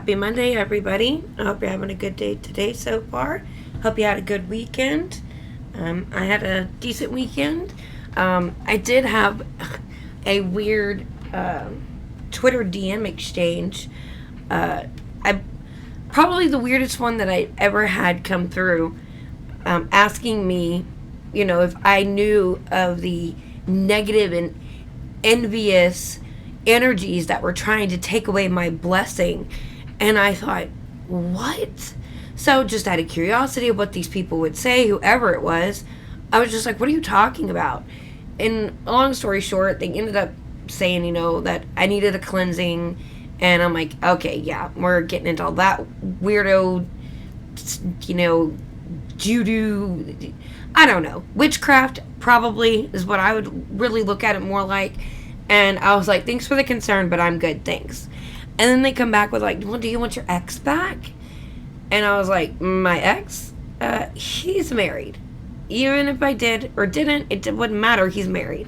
Happy Monday, everybody. I hope you're having a good day today so far. Hope you had a good weekend. I had a decent weekend. I did have a weird Twitter DM exchange. Probably the weirdest one that I ever had come through, asking me, if I knew of the negative and envious energies that were trying to take away my blessing. And I thought, what? So just out of curiosity of what these people would say, whoever it was, I was just like, what are you talking about? And long story short, they ended up saying, that I needed a cleansing. And I'm like, okay, yeah, we're getting into all that weirdo, judo, I don't know. Witchcraft probably is what I would really look at it more like. And I was like, thanks for the concern, but I'm good, thanks. And then they come back with like, well, do you want your ex back? And I was like, my ex? He's married. Even if I did or didn't, it wouldn't matter, he's married.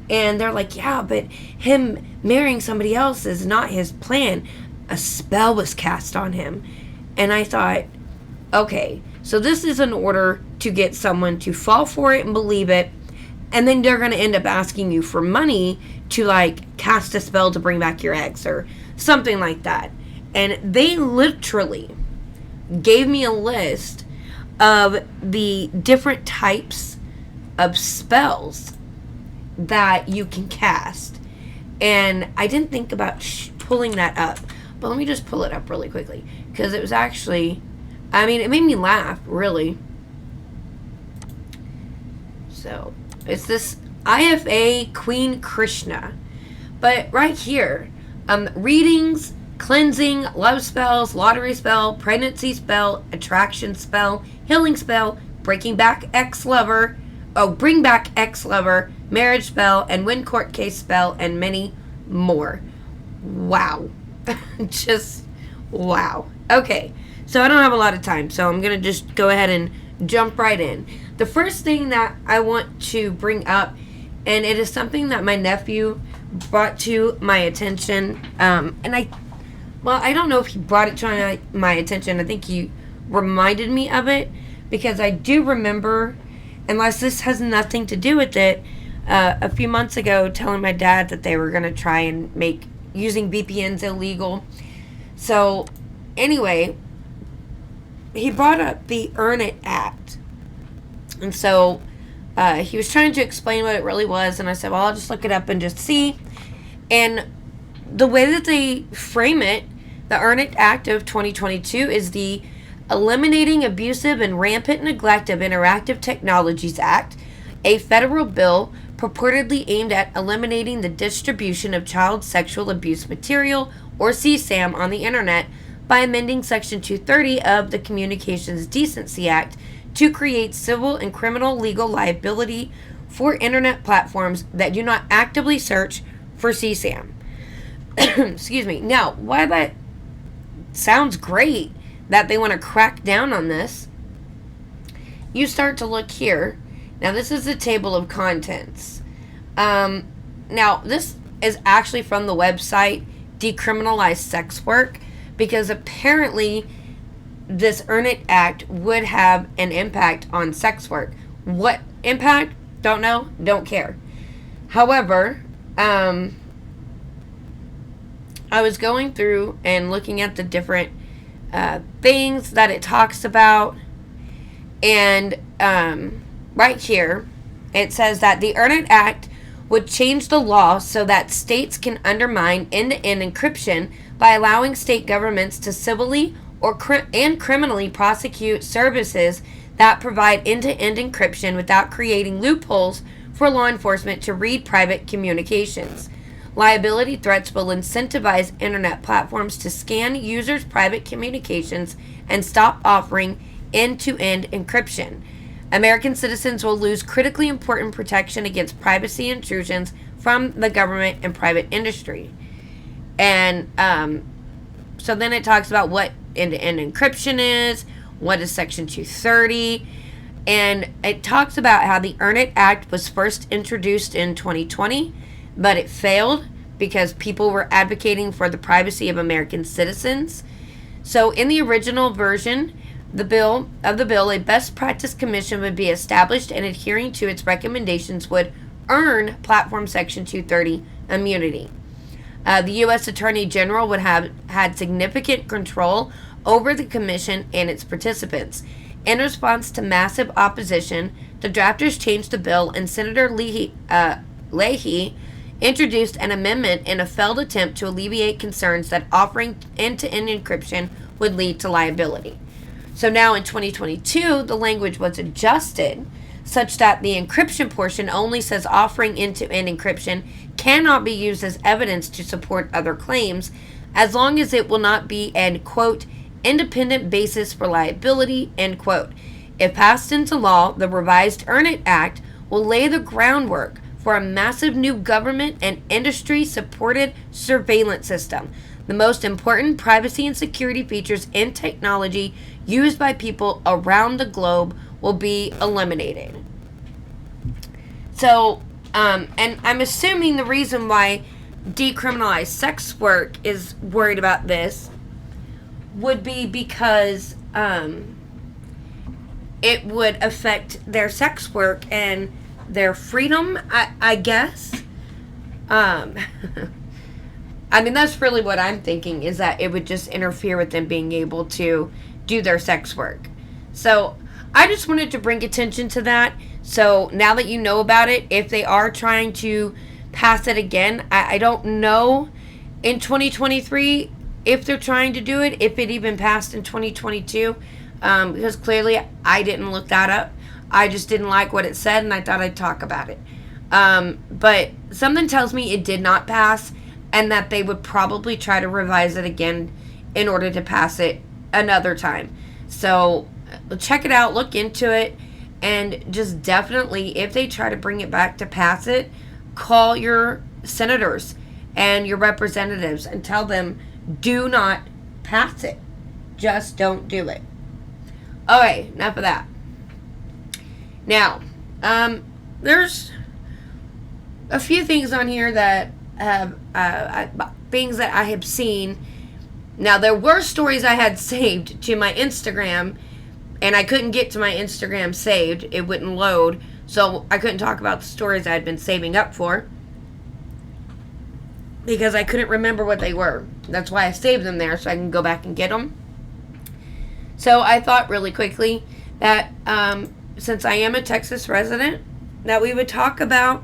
And they're like, yeah, but him marrying somebody else is not his plan. A spell was cast on him. And I thought, okay, so this is in order to get someone to fall for it and believe it. And then they're going to end up asking you for money to, cast a spell to bring back your ex or something like that. And they literally gave me a list of the different types of spells that you can cast. And I didn't think about pulling that up. But let me just pull it up really quickly. Because it was actually, it made me laugh, really. So it's this IFA Queen Krishna. But right here, readings, cleansing, love spells, lottery spell, pregnancy spell, attraction spell, healing spell, bring back ex-lover, marriage spell, and win court case spell, and many more. Wow. Just wow. Okay, so I don't have a lot of time, so I'm going to just go ahead and jump right in. The first thing that I want to bring up, and it is something that my nephew brought to my attention, and I don't know if he brought it to my attention. I think he reminded me of it, because I do remember, unless this has nothing to do with it, a few months ago telling my dad that they were going to try and make using VPNs illegal. So anyway, he brought up the Earn It Act. And so he was trying to explain what it really was. And I said, well, I'll just look it up and just see. And the way that they frame it, the Earn It Act of 2022 is the Eliminating Abusive and Rampant Neglect of Interactive Technologies Act, a federal bill purportedly aimed at eliminating the distribution of child sexual abuse material, or CSAM, on the internet by amending Section 230 of the Communications Decency Act to create civil and criminal legal liability for internet platforms that do not actively search for CSAM. Excuse me. Now, why that sounds great that they want to crack down on this, you start to look here. Now, this is the table of contents. Now, this is actually from the website Decriminalize Sex Work, because apparently this Earn It Act would have an impact on sex work. What impact? Don't know. Don't care. However, I was going through and looking at the different things that it talks about, and right here it says that the Earn It Act would change the law so that states can undermine end-to-end encryption by allowing state governments to civilly and criminally prosecute services that provide end-to-end encryption without creating loopholes for law enforcement to read private communications. Liability threats will incentivize internet platforms to scan users' private communications and stop offering end-to-end encryption. American citizens will lose critically important protection against privacy intrusions from the government and private industry. And so then it talks about what end-to-end encryption is, what is Section 230, and it talks about how the Earn It Act was first introduced in 2020, but it failed because people were advocating for the privacy of American citizens. So in the original version, the bill, a best practice commission would be established, and adhering to its recommendations would earn Platform Section 230 immunity. The U.S. Attorney General would have had significant control over the commission and its participants. In response to massive opposition, the drafters changed the bill, and Senator Leahy introduced an amendment in a failed attempt to alleviate concerns that offering end-to-end encryption would lead to liability. So now in 2022, the language was adjusted such that the encryption portion only says offering end-to-end encryption cannot be used as evidence to support other claims, as long as it will not be an, quote, independent basis for liability, end quote. If passed into law, the revised Earn It Act will lay the groundwork for a massive new government and industry-supported surveillance system. The most important privacy and security features in technology used by people around the globe will be eliminated. So, and I'm assuming the reason why decriminalized sex work is worried about this would be because it would affect their sex work and their freedom, I guess. I mean, that's really what I'm thinking, is that it would just interfere with them being able to do their sex work. So I just wanted to bring attention to that. So now that you know about it, if they are trying to pass it again, I don't know in 2023 if they're trying to do it, if it even passed in 2022, because clearly I didn't look that up. I just didn't like what it said, and I thought I'd talk about it. But something tells me it did not pass, and that they would probably try to revise it again in order to pass it another time. So check it out, look into it, and just definitely, if they try to bring it back to pass it, call your senators and your representatives and tell them, do not pass it. Just don't do it. Okay, enough of that. Now, there's a few things on here that have things that I have seen. Now, there were stories I had saved to my Instagram, and I couldn't get to my Instagram saved. It wouldn't load, so I couldn't talk about the stories I had been saving up for because I couldn't remember what they were. That's why I saved them there, so I can go back and get them. So I thought really quickly that since I am a Texas resident, that we would talk about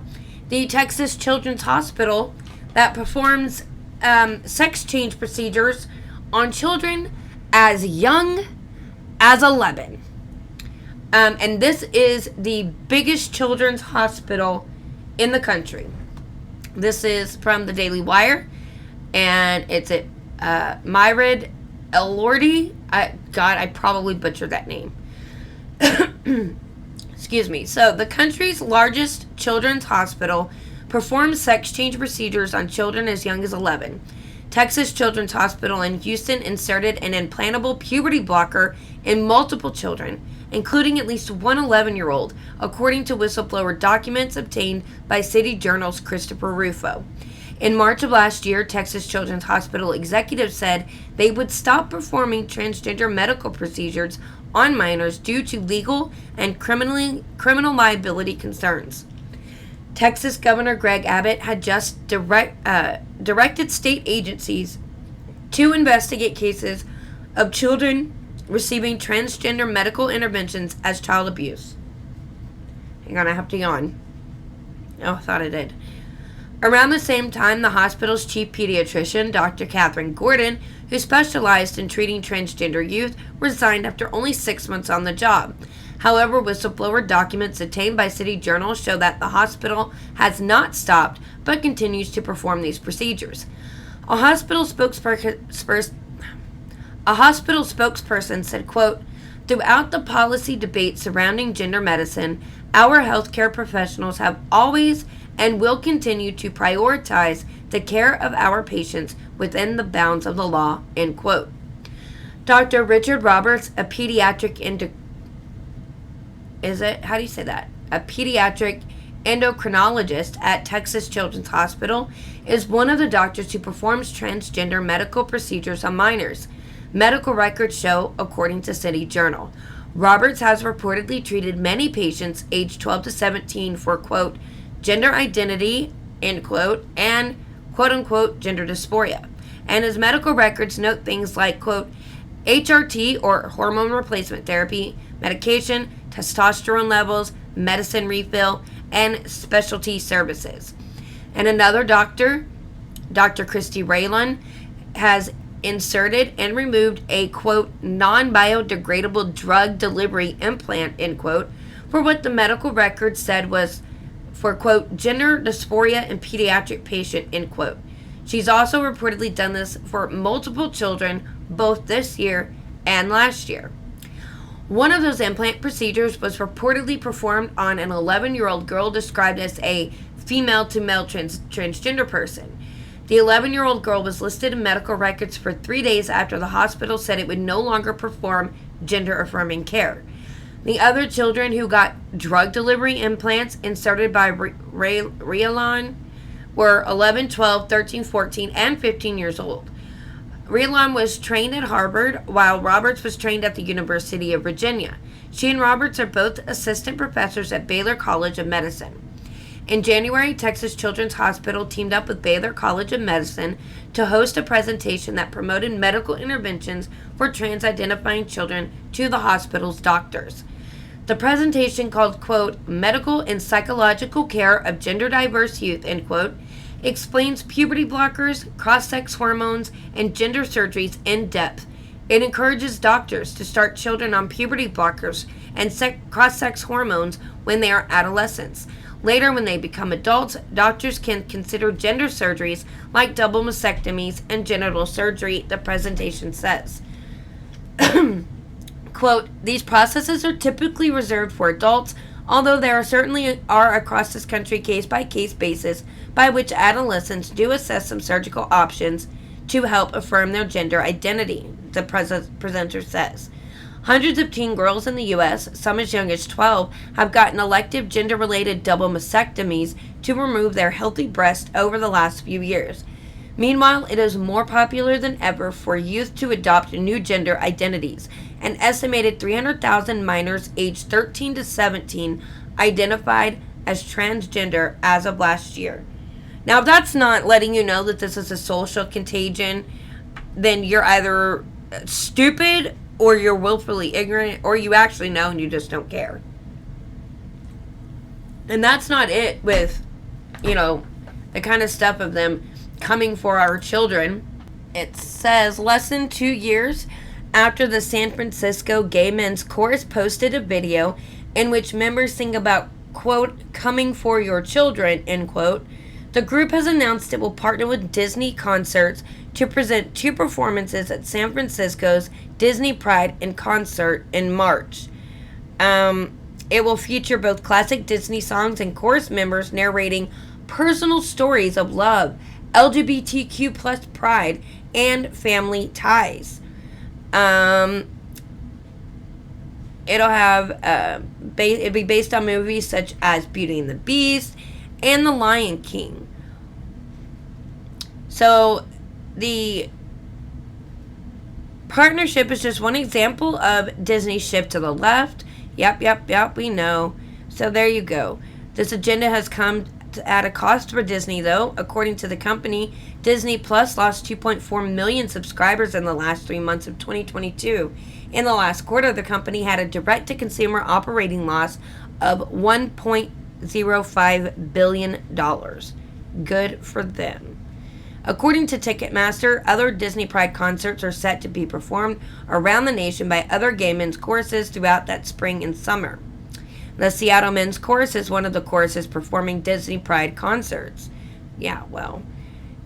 the Texas Children's Hospital that performs sex change procedures on children as young as 11. And this is the biggest children's hospital in the country. This is from the Daily Wire, and it's at Myrid Elordi. God, I probably butchered that name. Excuse me. So, the country's largest children's hospital performs sex change procedures on children as young as 11. Texas Children's Hospital in Houston inserted an implantable puberty blocker in multiple children, including at least one 11-year-old, according to whistleblower documents obtained by City Journal's Christopher Rufo. In March of last year, Texas Children's Hospital executives said they would stop performing transgender medical procedures on minors due to legal and criminal liability concerns. Texas Governor Greg Abbott had just directed state agencies to investigate cases of children receiving transgender medical interventions as child abuse. Hang on, I have to yawn. Oh, I thought I did. Around the same time, the hospital's chief pediatrician, Dr. Catherine Gordon, who specialized in treating transgender youth, resigned after only 6 months on the job. However, whistleblower documents obtained by City Journal show that the hospital has not stopped but continues to perform these procedures. A hospital spokesperson said, quote, "Throughout the policy debate surrounding gender medicine, our healthcare professionals have always and will continue to prioritize the care of our patients within the bounds of the law," end quote. Dr. Richard Roberts, a pediatric endocrinologist at Texas Children's Hospital, is one of the doctors who performs transgender medical procedures on minors. medical records show, according to City Journal. Roberts has reportedly treated many patients aged 12 to 17 for, quote, gender identity, end quote, and, quote unquote, gender dysphoria. And his medical records note things like, quote, HRT or hormone replacement therapy, medication, testosterone levels, medicine refill, and specialty services. And another doctor, Dr. Christy Raylan, has inserted and removed a, quote, non-biodegradable drug delivery implant, end quote, for what the medical record said was for, quote, gender dysphoria in pediatric patient, end quote. She's also reportedly done this for multiple children both this year and last year. One of those implant procedures was reportedly performed on an 11-year-old girl described as a female-to-male transgender person. The 11-year-old girl was listed in medical records for 3 days after the hospital said it would no longer perform gender-affirming care. The other children who got drug delivery implants inserted by Raylan were 11, 12, 13, 14, and 15 years old. Raylan was trained at Harvard, while Roberts was trained at the University of Virginia. She and Roberts are both assistant professors at Baylor College of Medicine. In January, Texas Children's Hospital teamed up with Baylor College of Medicine to host a presentation that promoted medical interventions for trans-identifying children to the hospital's doctors. The presentation, called, quote, medical and psychological care of gender-diverse youth, end quote, explains puberty blockers, cross-sex hormones, and gender surgeries in depth. It encourages doctors to start children on puberty blockers and cross-sex hormones when they are adolescents. Later, when they become adults, doctors can consider gender surgeries like double mastectomies and genital surgery, the presentation says. Quote, these processes are typically reserved for adults, although there certainly are across this country case-by-case basis by which adolescents do assess some surgical options to help affirm their gender identity, the presenter says. Hundreds of teen girls in the U.S., some as young as 12, have gotten elective gender-related double mastectomies to remove their healthy breast over the last few years. Meanwhile, it is more popular than ever for youth to adopt new gender identities. An estimated 300,000 minors aged 13 to 17 identified as transgender as of last year. Now, if that's not letting you know that this is a social contagion, then you're either stupid or you're willfully ignorant, or you actually know and you just don't care. And that's not it with, the kind of stuff of them coming for our children. It says less than 2 years after the San Francisco Gay Men's Chorus posted a video in which members sing about, quote, coming for your children, end quote, the group has announced it will partner with Disney Concerts to present 2 performances at San Francisco's Disney Pride in concert in March. It will feature both classic Disney songs and chorus members narrating personal stories of love, LGBTQ plus pride, and family ties. It'll be based on movies such as Beauty and the Beast and The Lion King. So the partnership is just one example of Disney's shift to the left. Yep, we know. So there you go. This agenda has come at a cost for Disney, though. According to the company, Disney Plus lost 2.4 million subscribers in the last 3 months of 2022. In the last quarter, the company had a direct-to-consumer operating loss of $1.05 billion. Good for them. According to Ticketmaster, other Disney Pride concerts are set to be performed around the nation by other gay men's choruses throughout that spring and summer. The Seattle Men's Chorus is one of the choruses performing Disney Pride concerts. Yeah, well.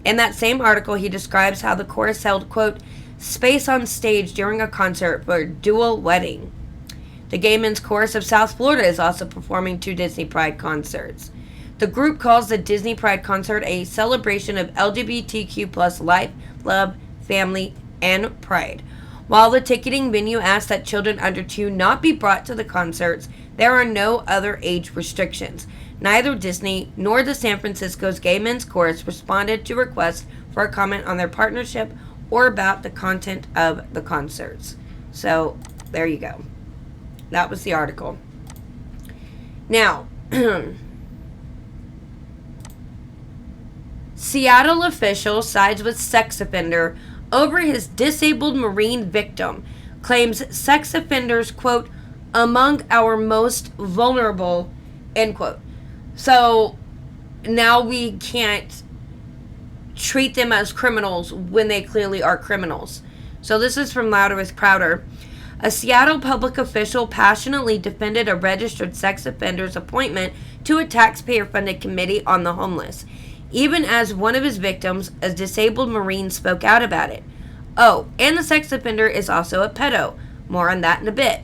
In that same article, he describes how the chorus held, quote, space on stage during a concert for a dual wedding. The Gay Men's Chorus of South Florida is also performing 2 Disney Pride concerts. The group calls the Disney Pride concert a celebration of LGBTQ plus life, love, family, and pride. While the ticketing venue asks that children under 2 not be brought to the concerts, there are no other age restrictions. Neither Disney nor the San Francisco's Gay Men's Chorus responded to requests for a comment on their partnership or about the content of the concerts. So, there you go. That was the article. Now, Seattle official sides with sex offender over his disabled Marine victim. Claims sex offenders, quote, among our most vulnerable, end quote. So, now we can't treat them as criminals when they clearly are criminals. So this is from Louder with Crowder. A Seattle public official passionately defended a registered sex offender's appointment to a taxpayer-funded committee on the homeless, even as one of his victims, a disabled Marine, spoke out about it. Oh, and the sex offender is also a pedo. More on that in a bit.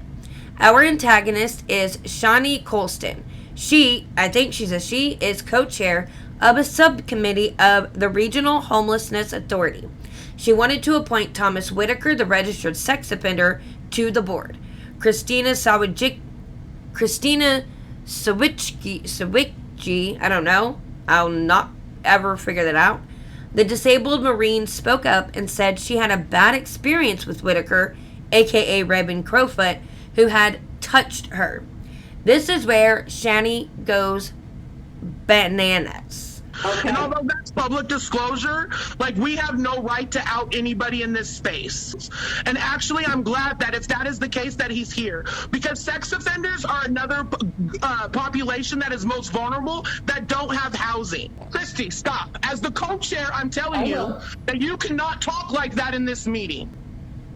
Our antagonist is Shawnee Colston. She, I think she's a she, is co-chair of a subcommittee of the Regional Homelessness Authority. She wanted to appoint Thomas Whitaker, the registered sex offender, to the board. Christina Sawicki, I don't know. I'll not ever figure that out. The disabled Marine spoke up and said she had a bad experience with Whitaker, aka Raven Crowfoot, who had touched her. This is where Shani goes bananas. Okay. And although that's public disclosure, like, we have no right to out anybody in this space. And actually, I'm glad that if that is the case, that he's here. Because sex offenders are another population that is most vulnerable that don't have housing. Christy, stop. As the co-chair, I'm telling you that you cannot talk like that in this meeting.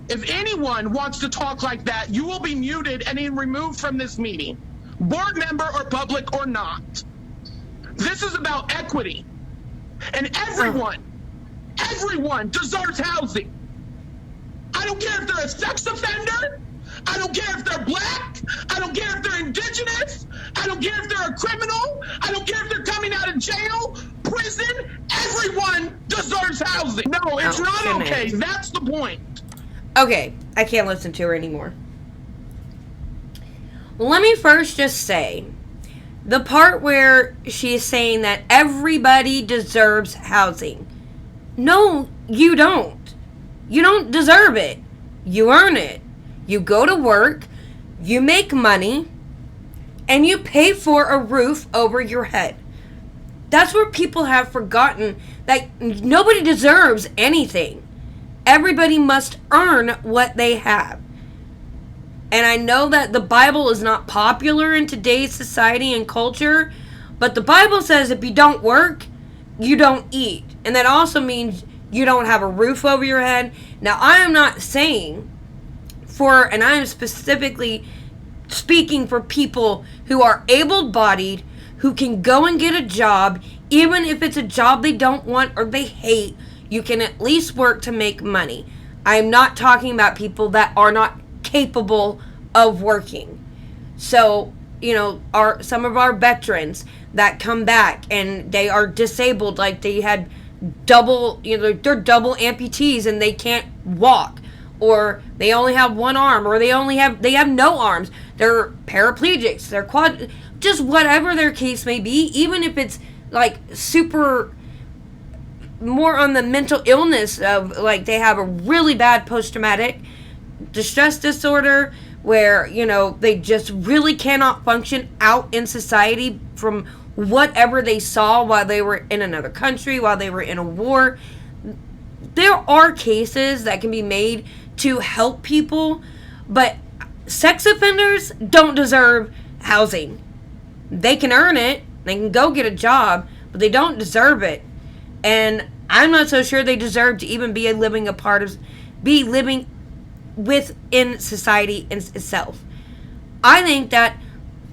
If anyone wants to talk like that, you will be muted and then removed from this meeting. Board member or public or not. This is about equity. And everyone deserves housing. I don't care if they're a sex offender. I don't care if they're black. I don't care if they're indigenous. I don't care if they're a criminal. I don't care if they're coming out of jail, prison. Everyone deserves housing. No, it's not okay. That's the point. Okay, I can't listen to her anymore. Let me first just say, the part where she's saying that everybody deserves housing. No, you don't. You don't deserve it. You earn it. You go to work, you make money, and you pay for a roof over your head. That's where people have forgotten that nobody deserves anything. Everybody must earn what they have. And I know that the Bible is not popular in today's society and culture, but the Bible says if you don't work, you don't eat. And that also means you don't have a roof over your head. Now, I am not saying and I am specifically speaking for people who are able-bodied, who can go and get a job, even if it's a job they don't want or they hate, you can at least work to make money. I am not talking about people that are not capable of working. So, some of our veterans that come back and they are disabled, like they had they're double amputees and they can't walk, or they only have one arm, or they have no arms. They're paraplegics, they're just whatever their case may be, even if it's like super more on the mental illness of like they have a really bad post-traumatic distress disorder where, they just really cannot function out in society from whatever they saw while they were in another country, while they were in a war. There are cases that can be made to help people, but sex offenders don't deserve housing. They can earn it, they can go get a job, but they don't deserve it. And I'm not so sure they deserve to even be living within society itself. I think that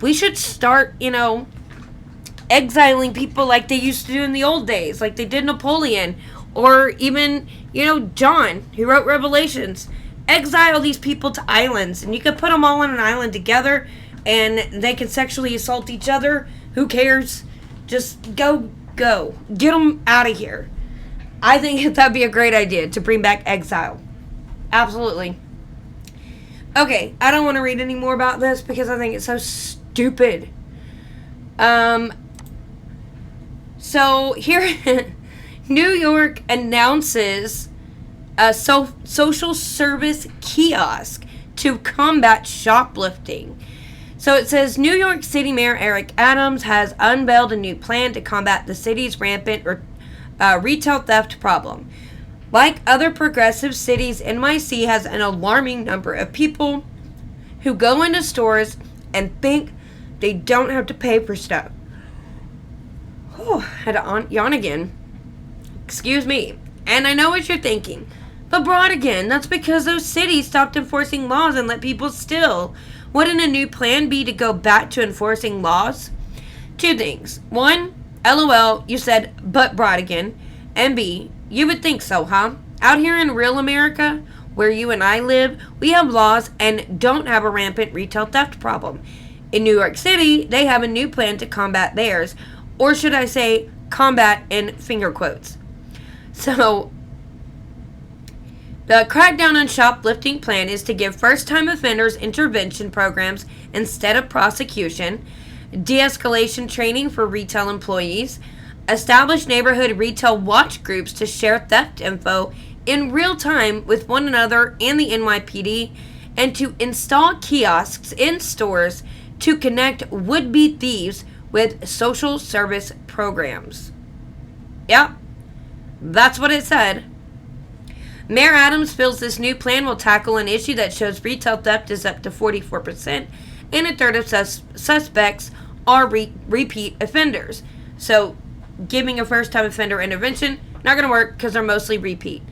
we should start, exiling people like they used to do in the old days, like they did Napoleon, or even, John, who wrote Revelations. Exile these people to islands, and you could put them all on an island together, and they can sexually assault each other. Who cares? Just go. Get them out of here. I think that'd be a great idea, to bring back exile. Absolutely. Okay, I don't want to read any more about this because I think it's so stupid. So here, New York announces a social service kiosk to combat shoplifting. So it says New York City Mayor Eric Adams has unveiled a new plan to combat the city's rampant retail theft problem. Like other progressive cities, NYC has an alarming number of people who go into stores and think they don't have to pay for stuff. Oh, had to yawn again. Excuse me. And I know what you're thinking. But broad again, that's because those cities stopped enforcing laws and let people steal. Wouldn't a new plan be to go back to enforcing laws? Two things. One, LOL, you said, but broad again. And B, you would think so, huh? Out here in real America, where you and I live, we have laws and don't have a rampant retail theft problem. In New York City, they have a new plan to combat theirs. Or should I say, combat in finger quotes. So, the crackdown on shoplifting plan is to give first-time offenders intervention programs instead of prosecution, de-escalation training for retail employees, establish neighborhood retail watch groups to share theft info in real time with one another and the NYPD, and to install kiosks in stores to connect would-be thieves with social service programs. Yep, that's what it said. Mayor Adams feels this new plan will tackle an issue that shows retail theft is up to 44%, and a third of suspects are repeat offenders. So, giving a first-time offender intervention, not going to work because they're mostly repeat.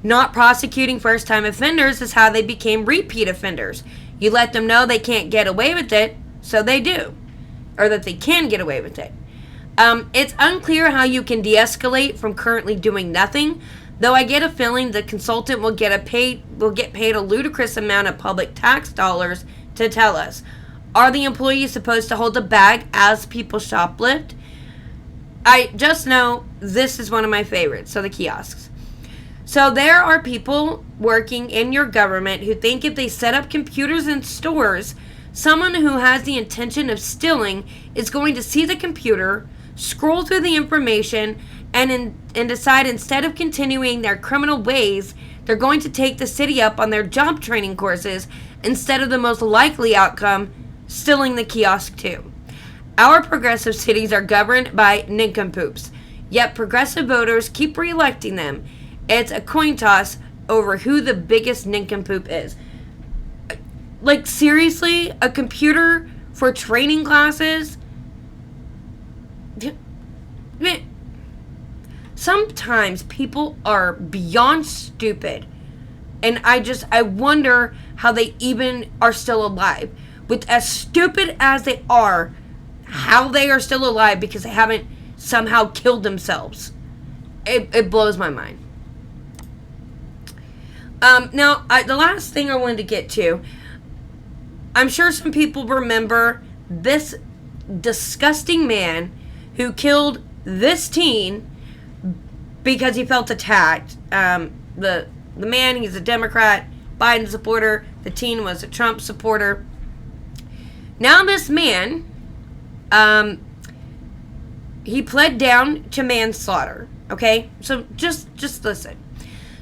Not prosecuting first-time offenders is how they became repeat offenders. You let them know they can't get away with it, so they do. Or that they can get away with it. It's unclear how you can de-escalate from currently doing nothing, though I get a feeling the consultant will get paid a ludicrous amount of public tax dollars to tell us. Are the employees supposed to hold the bag as people shoplift? I just know this is one of my favorites, so the kiosks. So there are people working in your government who think if they set up computers in stores, someone who has the intention of stealing is going to see the computer, scroll through the information, and decide instead of continuing their criminal ways, they're going to take the city up on their job training courses instead of the most likely outcome, stealing the kiosk too. Our progressive cities are governed by nincompoops, yet progressive voters keep re-electing them. It's a coin toss over who the biggest nincompoop is. Like, seriously? A computer for training classes? Sometimes people are beyond stupid. And I wonder how they even are still alive. With as stupid as they are, how they are still alive because they haven't somehow killed themselves. It blows my mind. Now, the last thing I wanted to get to, I'm sure some people remember this disgusting man who killed this teen because he felt attacked. The man, he's a Democrat, Biden supporter. The teen was a Trump supporter. Now this man, he pled down to manslaughter. Okay, so just listen.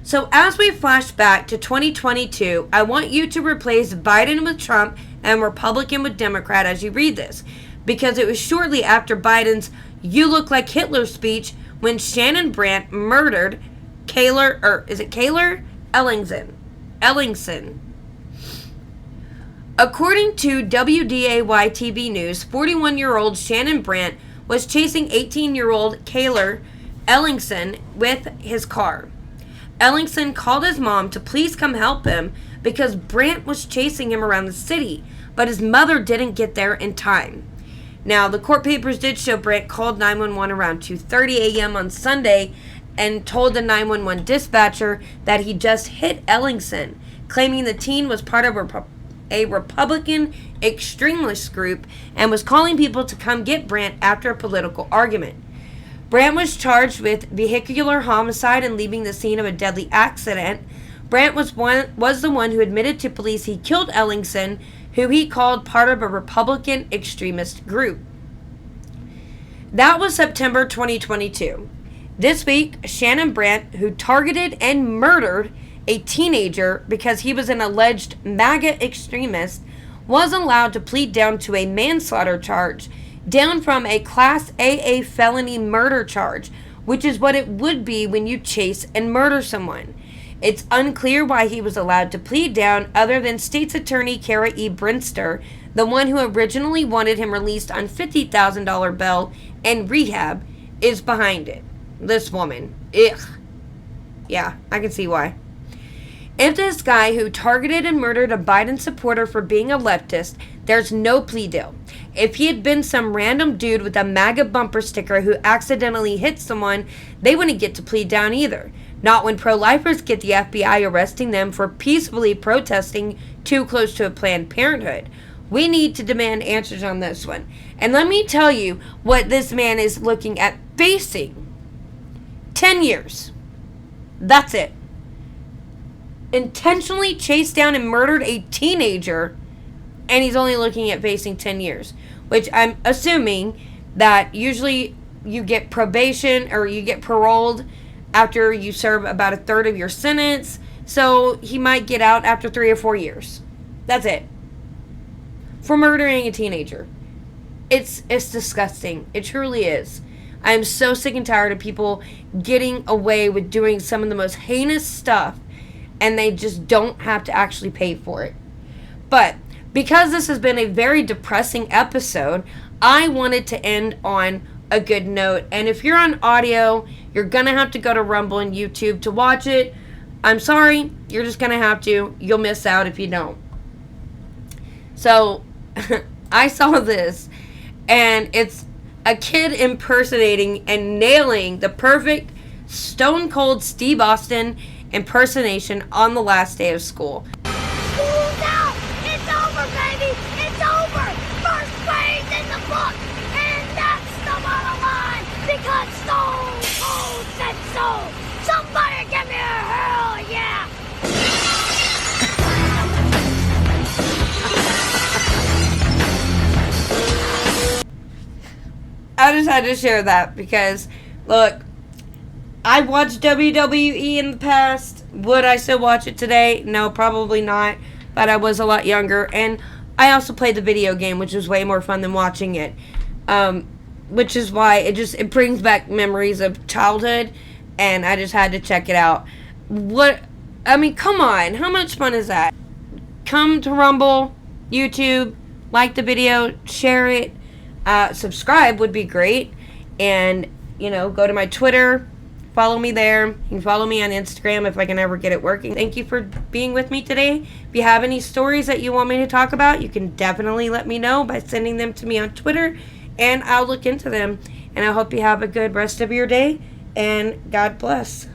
So as we flash back to 2022, I want you to replace Biden with Trump and Republican with Democrat as you read this, because it was shortly after Biden's "You look like Hitler" speech when Shannon Brandt murdered Kayler Ellingson. According to WDAY-TV News, 41-year-old Shannon Brandt was chasing 18-year-old Kayler Ellingson with his car. Ellingson called his mom to please come help him because Brandt was chasing him around the city, but his mother didn't get there in time. Now, the court papers did show Brandt called 911 around 2:30 a.m. on Sunday and told the 911 dispatcher that he just hit Ellingson, claiming the teen was part of a Republican extremist group and was calling people to come get Brandt after a political argument. Brandt was charged with vehicular homicide and leaving the scene of a deadly accident. Brandt was the one who admitted to police he killed Ellingson, who he called part of a Republican extremist group. That was September 2022. This week, Shannon Brandt, who targeted and murdered a teenager because he was an alleged MAGA extremist, was allowed to plead down to a manslaughter charge, down from a Class AA felony murder charge, which is what it would be when you chase and murder someone. It's unclear why he was allowed to plead down, other than State's Attorney Kara E. Brinster, the one who originally wanted him released on $50,000 bail and rehab, is behind it. This woman. Ugh. Yeah, I can see why. If this guy who targeted and murdered a Biden supporter for being a leftist, there's no plea deal. If he had been some random dude with a MAGA bumper sticker who accidentally hit someone, they wouldn't get to plead down either. Not when pro-lifers get the FBI arresting them for peacefully protesting too close to a Planned Parenthood. We need to demand answers on this one. And let me tell you what this man is looking at facing. 10 years. That's it. Intentionally chased down and murdered a teenager, and he's only looking at facing 10 years. Which I'm assuming that usually you get probation or you get paroled after you serve about a third of your sentence. So he might get out after 3 or 4 years. That's it. For murdering a teenager. It's disgusting. It truly is. I'm so sick and tired of people getting away with doing some of the most heinous stuff, and they just don't have to actually pay for it. But because this has been a very depressing episode, I wanted to end on a good note. And if you're on audio, you're going to have to go to Rumble and YouTube to watch it. I'm sorry, you're just going to have to. You'll miss out if you don't. So, I saw this, and it's a kid impersonating and nailing the perfect Stone Cold Steve Austin impersonation on the last day of school. School's out! It's over, baby! It's over! First grade in the book! And that's the bottom line! Because Stone Cold said so! Somebody give me a hell yeah! I just had to share that because, look, I watched WWE in the past. Would I still watch it today? No, probably not. But I was a lot younger. And I also played the video game, which was way more fun than watching it. Which is why it brings back memories of childhood. And I just had to check it out. Come on. How much fun is that? Come to Rumble, YouTube, like the video, share it. Subscribe would be great. And, go to my Twitter. Follow me there. You can follow me on Instagram if I can ever get it working. Thank you for being with me today. If you have any stories that you want me to talk about, you can definitely let me know by sending them to me on Twitter, and I'll look into them. And I hope you have a good rest of your day, and God bless.